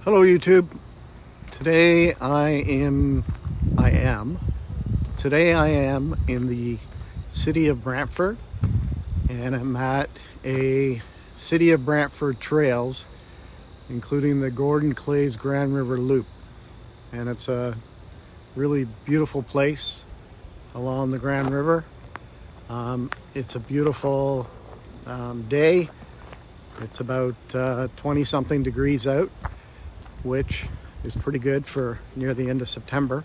Hello YouTube. Today I am in the city of Brantford, and I'm at a City of Brantford trails, including the Gordon Claves Grand River Loop. And it's a really beautiful place along the Grand River. It's a beautiful day. It's about 20 something degrees out, which is pretty good for near the end of September.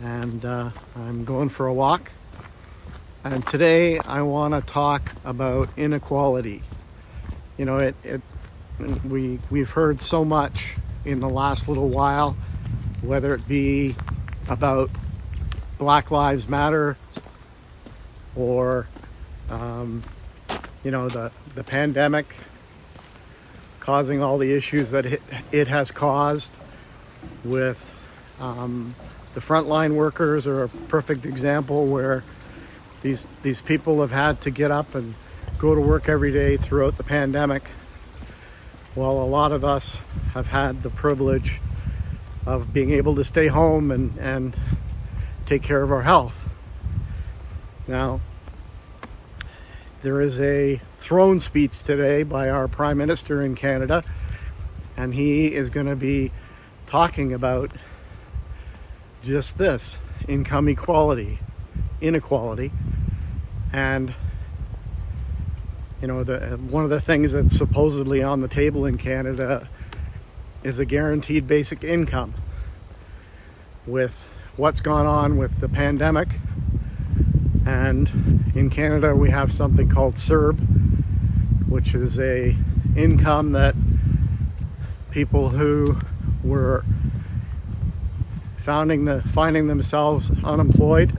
And I'm going for a walk. And today I want to talk about inequality. You know, we've heard so much in the last little while, whether it be about Black Lives Matter or the pandemic causing all the issues that it has caused with the frontline workers are a perfect example where these people have had to get up and go to work every day throughout the pandemic, while a lot of us have had the privilege of being able to stay home and take care of our health. Now, there is a throne speech today by our Prime Minister in Canada, and he is going to be talking about just this, income inequality. And one of the things that's supposedly on the table in Canada is a guaranteed basic income. With what's gone on with the pandemic, and in Canada we have something called CERB, which is a income that people who were finding themselves unemployed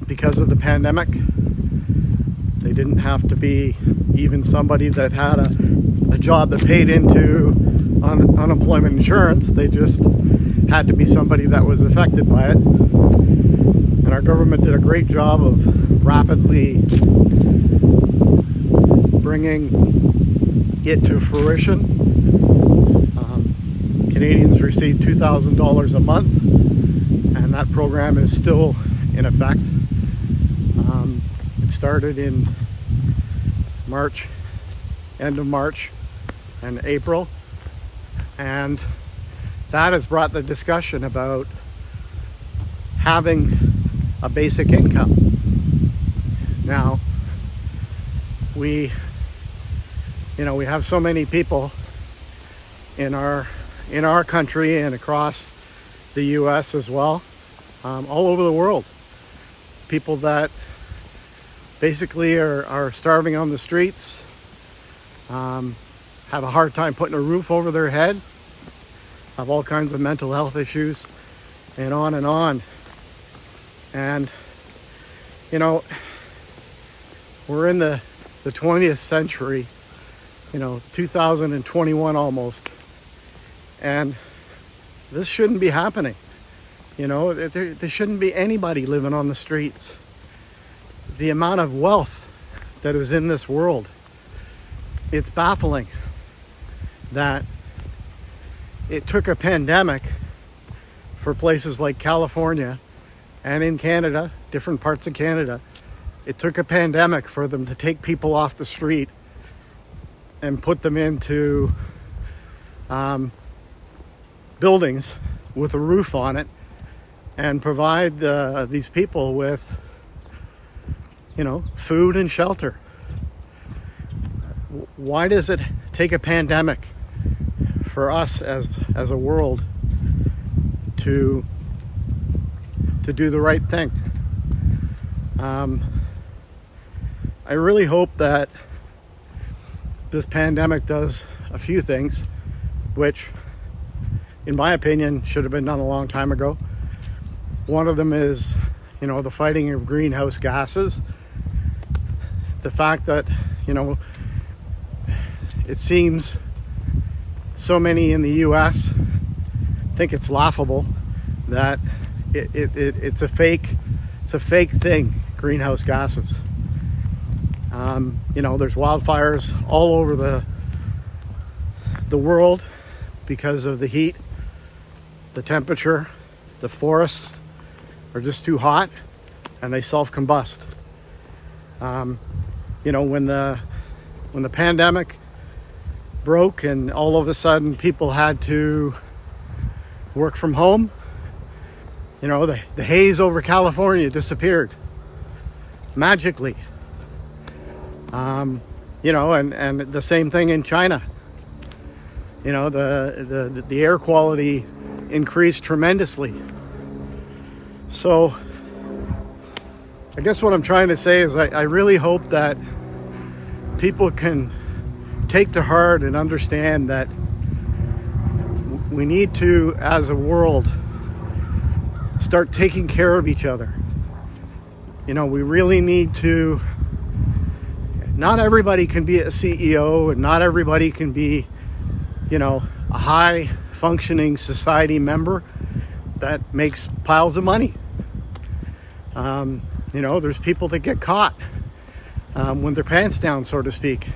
because of the pandemic. They didn't have to be even somebody that had a job that paid into unemployment insurance. They just had to be somebody that was affected by it. And our government did a great job of rapidly bringing it to fruition. Canadians receive $2,000 a month, and that program is still in effect. It started in March, end of March and April, and that has brought the discussion about having a basic income. Now, we have so many people in our country and across the US as well, all over the world, people that basically are starving on the streets, have a hard time putting a roof over their head, have all kinds of mental health issues, and on and on. And we're in the 20th century, 2021 almost, and this shouldn't be happening. There shouldn't be anybody living on the streets. The amount of wealth that is in this world, it's baffling that it took a pandemic for places like California and in Canada, different parts of Canada. It took a pandemic for them to take people off the street and put them into buildings with a roof on it and provide these people with food and shelter. Why does it take a pandemic for us as a world to do the right thing? I really hope that this pandemic does a few things, which in my opinion should have been done a long time ago. One of them is the fighting of greenhouse gases. The fact that it seems so many in the US think it's laughable that it's a fake thing, greenhouse gases. There's wildfires all over the world. because of the heat, the temperature, the forests are just too hot and they self-combust. When the pandemic broke and all of a sudden people had to work from home, the haze over California disappeared magically. And the same thing in China. The air quality increased tremendously. So I guess what I'm trying to say is I really hope that people can take to heart and understand that we need to, as a world, start taking care of each other. We really need to. Not everybody can be a CEO, and not everybody can be, a high functioning society member that makes piles of money. There's people that get caught when their pants down, so to speak.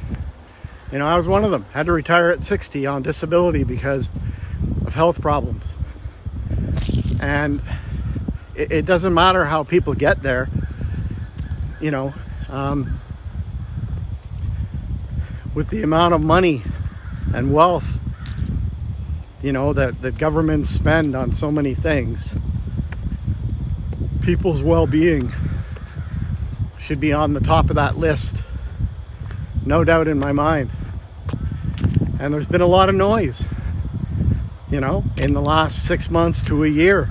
I was one of them. Had to retire at 60 on disability because of health problems. And it doesn't matter how people get there. With the amount of money and wealth, that governments spend on so many things, people's well-being should be on the top of that list. No doubt in my mind. And there's been a lot of noise, in the last 6 months to a year,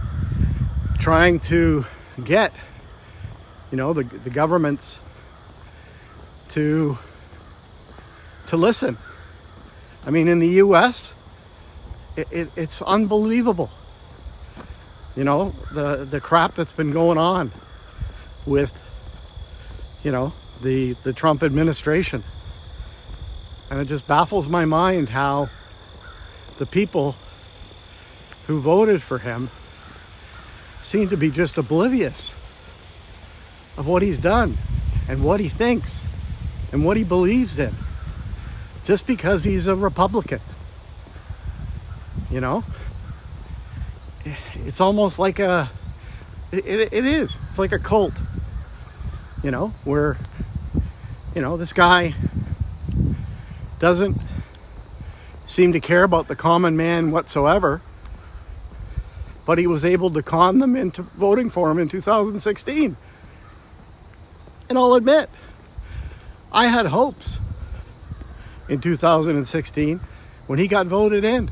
trying to get, the governments to listen. In the US, it's unbelievable. The crap that's been going on with, the Trump administration. And it just baffles my mind how the people who voted for him seem to be just oblivious of what he's done and what he thinks and what he believes in, just because he's a Republican. It's almost like it is. It's like a cult, where, this guy doesn't seem to care about the common man whatsoever, but he was able to con them into voting for him in 2016. And I'll admit, I had hopes in 2016 when he got voted in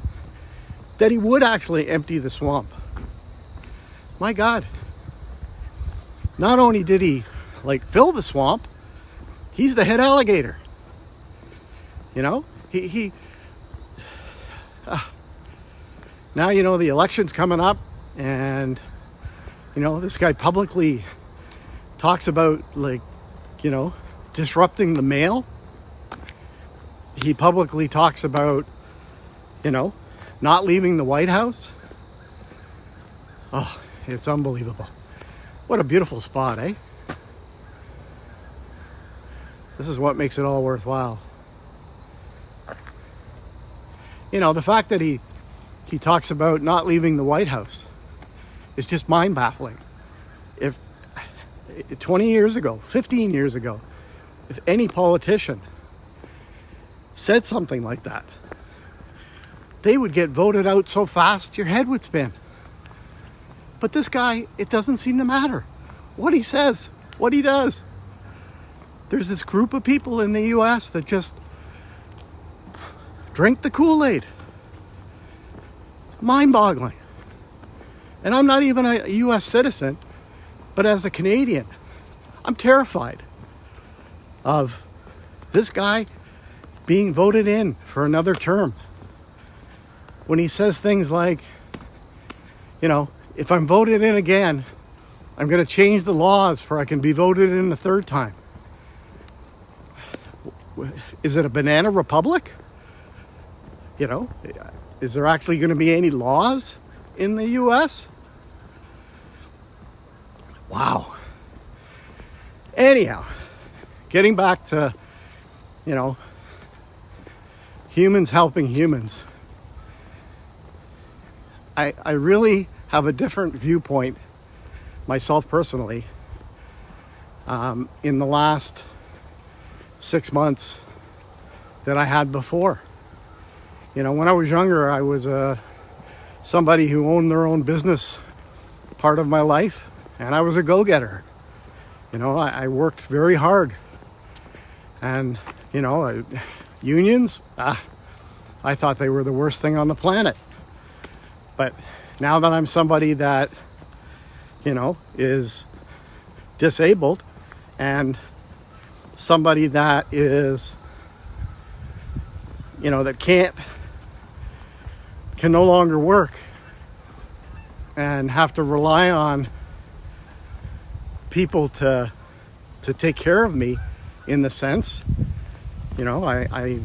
that he would actually empty the swamp. My God. Not only did he fill the swamp, he's the head alligator. Now, the election's coming up, and, this guy publicly talks about, disrupting the mail. He publicly talks about, not leaving the White House. Oh, it's unbelievable. What a beautiful spot, eh? This is what makes it all worthwhile. The fact that he talks about not leaving the White House is just mind-baffling. If 20 years ago, 15 years ago, if any politician said something like that, they would get voted out so fast your head would spin. But this guy, it doesn't seem to matter what he says, what he does. There's this group of people in the US that just drink the Kool-Aid. It's mind-boggling. And I'm not even a US citizen, but as a Canadian, I'm terrified of this guy being voted in for another term. When he says things like, if I'm voted in again, I'm going to change the laws for I can be voted in a third time. Is it a banana republic? Is there actually going to be any laws in the US? Wow. Anyhow, getting back to, humans helping humans. I really have a different viewpoint myself personally in the last 6 months that I had before. You know, when I was younger, I was somebody who owned their own business part of my life, and I was a go-getter. You know, I worked very hard, and you know, unions, I thought they were the worst thing on the planet. But now that I'm somebody that, you know, is disabled, and somebody that is, you know, that can no longer work and have to rely on people to take care of me, in the sense, you know, I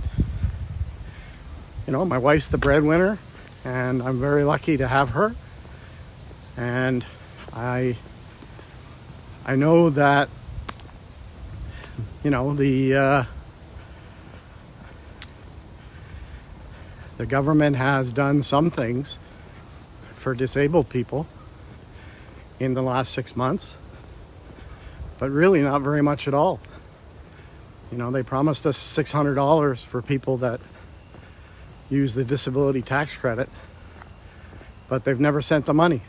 you know, my wife's the breadwinner, and I'm very lucky to have her. And I know that, you know, the government has done some things for disabled people in the last 6 months, but really not very much at all. You know, they promised us $600 for people that use the disability tax credit, but they've never sent the money.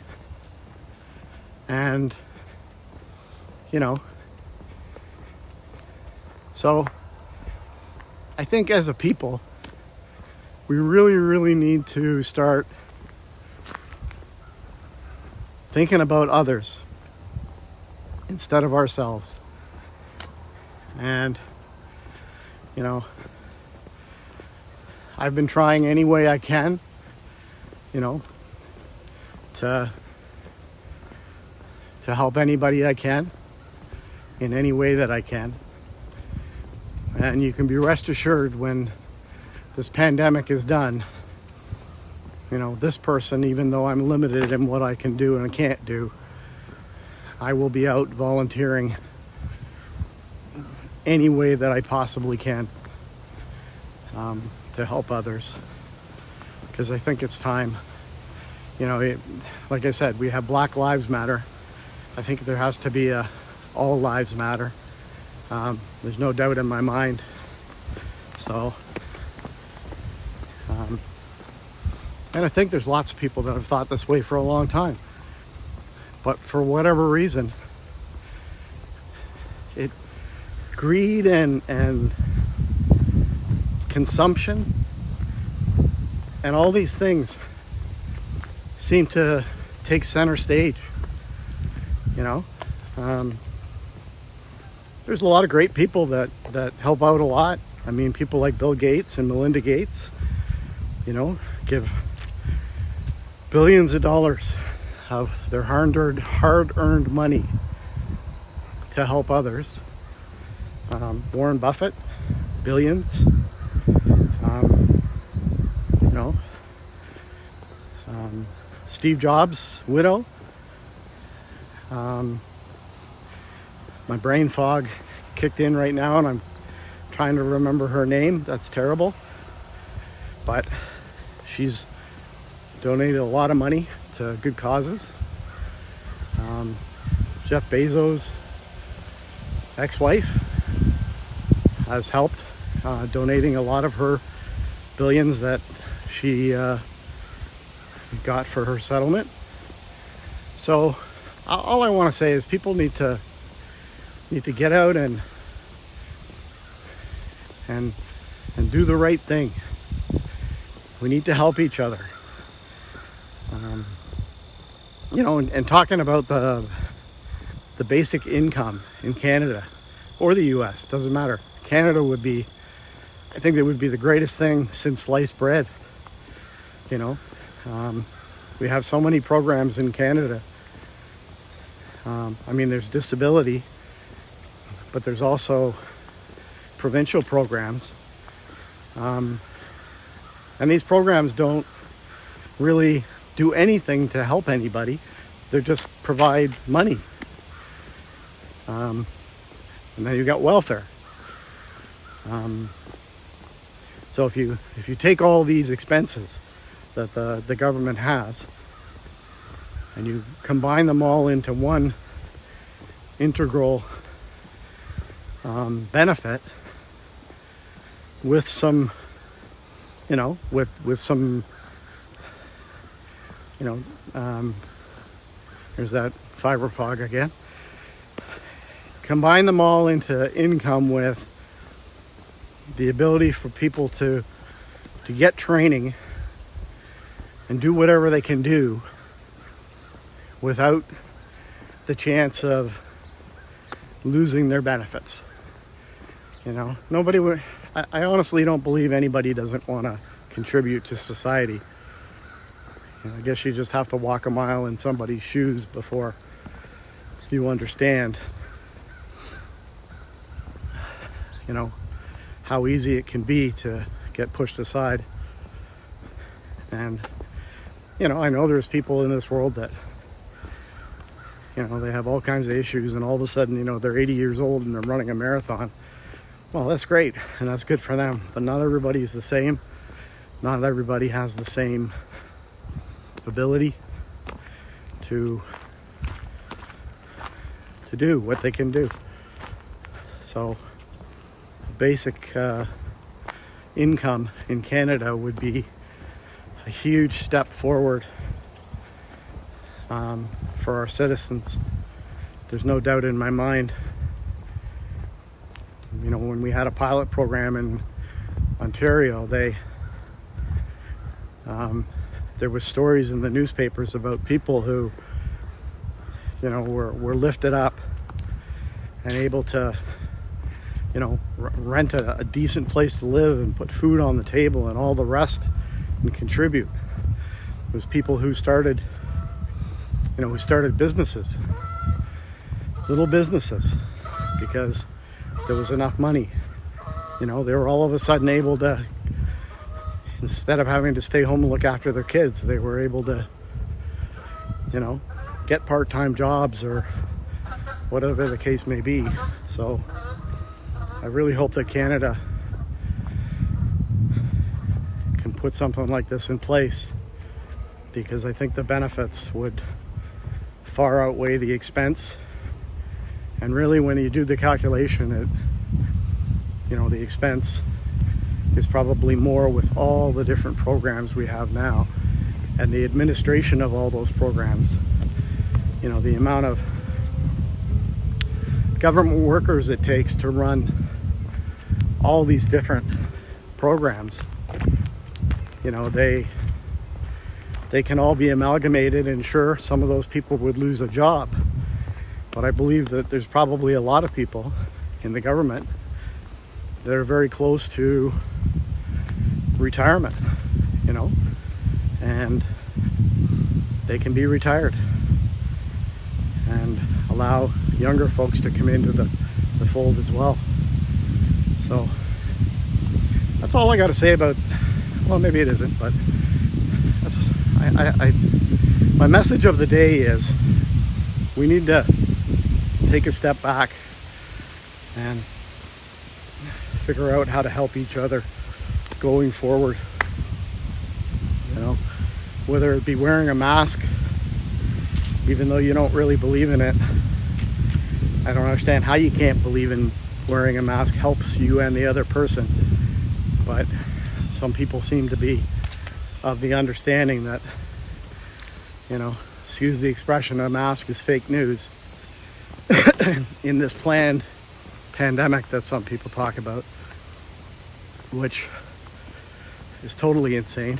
And, you know, so I think as a people, we really need to start thinking about others instead of ourselves. And, you know, I've been trying any way I can, you know, to help anybody I can in any way that I can. And you can be rest assured, when this pandemic is done, you know, this person, even though I'm limited in what I can do and can't do, I will be out volunteering any way that I possibly can to help others, because I think it's time. You know, like I said, we have Black Lives Matter. I think there has to be a all lives matter. There's no doubt in my mind. So, and I think there's lots of people that have thought this way for a long time, but for whatever reason, greed and consumption and all these things seem to take center stage. You know, there's a lot of great people that help out a lot. I mean, people like Bill Gates and Melinda Gates, you know, give billions of dollars of their hard-earned money to help others. Warren Buffett, billions. You know, Steve Jobs' widow. My brain fog kicked in right now, and I'm trying to remember her name. That's terrible. But she's donated a lot of money to good causes. Jeff Bezos' ex-wife has helped, donating a lot of her billions that she got for her settlement. So all I want to say is people need to get out and do the right thing. We need to help each other. You know, and talking about the basic income in Canada or the US, doesn't matter. Canada would be, I think it would be the greatest thing since sliced bread. You know, we have so many programs in Canada. I mean, there's disability, but there's also provincial programs. And these programs don't really do anything to help anybody. They just provide money. And then you've got welfare. So if you take all these expenses that the government has, and you combine them all into one integral benefit with some, with some, there's that fiber fog again. Combine them all into income with the ability for people to get training and do whatever they can do without the chance of losing their benefits. Nobody would. I honestly don't believe anybody doesn't want to contribute to society. I guess you just have to walk a mile in somebody's shoes before you understand, how easy it can be to get pushed aside. And, I know there's people in this world that, they have all kinds of issues, and all of a sudden, they're 80 years old and they're running a marathon. Well, that's great, and that's good for them. But not everybody is the same. Not everybody has the same ability to do what they can do. So basic income in Canada would be a huge step forward for our citizens. There's no doubt in my mind. When we had a pilot program in Ontario, there was stories in the newspapers about people who, were lifted up and able to, rent a decent place to live and put food on the table and all the rest and contribute. It was people who started, businesses, little businesses, because there was enough money. They were all of a sudden able to, instead of having to stay home and look after their kids, they were able to, get part-time jobs or whatever the case may be. So I really hope that Canada can put something like this in place, because I think the benefits would far outweigh the expense. And really, when you do the calculation, the expense is probably more with all the different programs we have now and the administration of all those programs. The amount of government workers it takes to run all these different programs, they can all be amalgamated, and sure, some of those people would lose a job. But I believe that there's probably a lot of people in the government that are very close to retirement, and they can be retired and allow younger folks to come into the fold as well. So that's all I got to say about, well, maybe it isn't, but my message of the day is we need to take a step back and figure out how to help each other going forward. Whether it be wearing a mask, even though you don't really believe in it. I don't understand how you can't believe in wearing a mask helps you and the other person. But some people seem to be of the understanding that, excuse the expression, a mask is fake news in this planned pandemic that some people talk about, which is totally insane.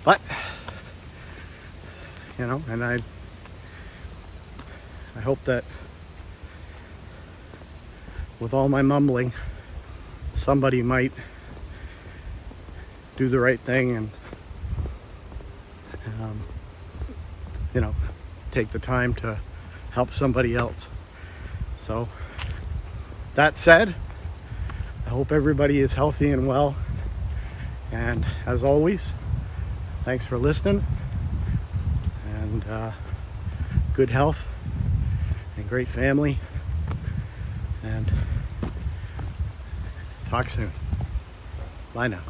But, and I hope that with all my mumbling, somebody might do the right thing and, take the time to help somebody else. So, that said, I hope everybody is healthy and well. And as always, thanks for listening, and good health and great family, and talk soon. Bye now.